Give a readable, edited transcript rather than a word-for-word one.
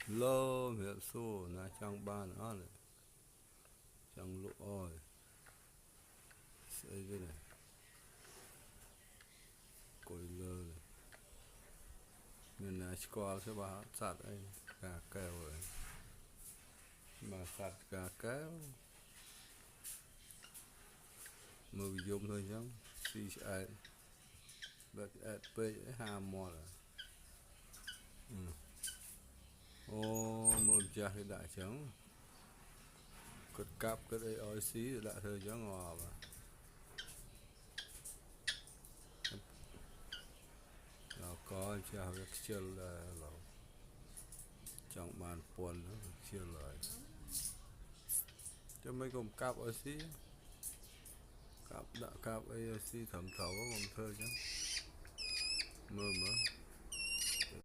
lơ miệng xô na trong ban đó này trong lũ oi xây cái này cối lơ này nên là squall sẽ bảo sạt ấy gà kèo rồi mà sạt gà kéo mười dùng thôi chứ si ai bật ép bê hà mò là ô một cha thì đại trắng cất cáp cái đây oi xí đại thôi chứ ngò mà nó có cha cái chiều là trong bàn buồn nó chiều lại cho mấy cùng cáp oi xí cáp đã cáp oi xí thẩm thấu có cùng thơ chứ mơ mơ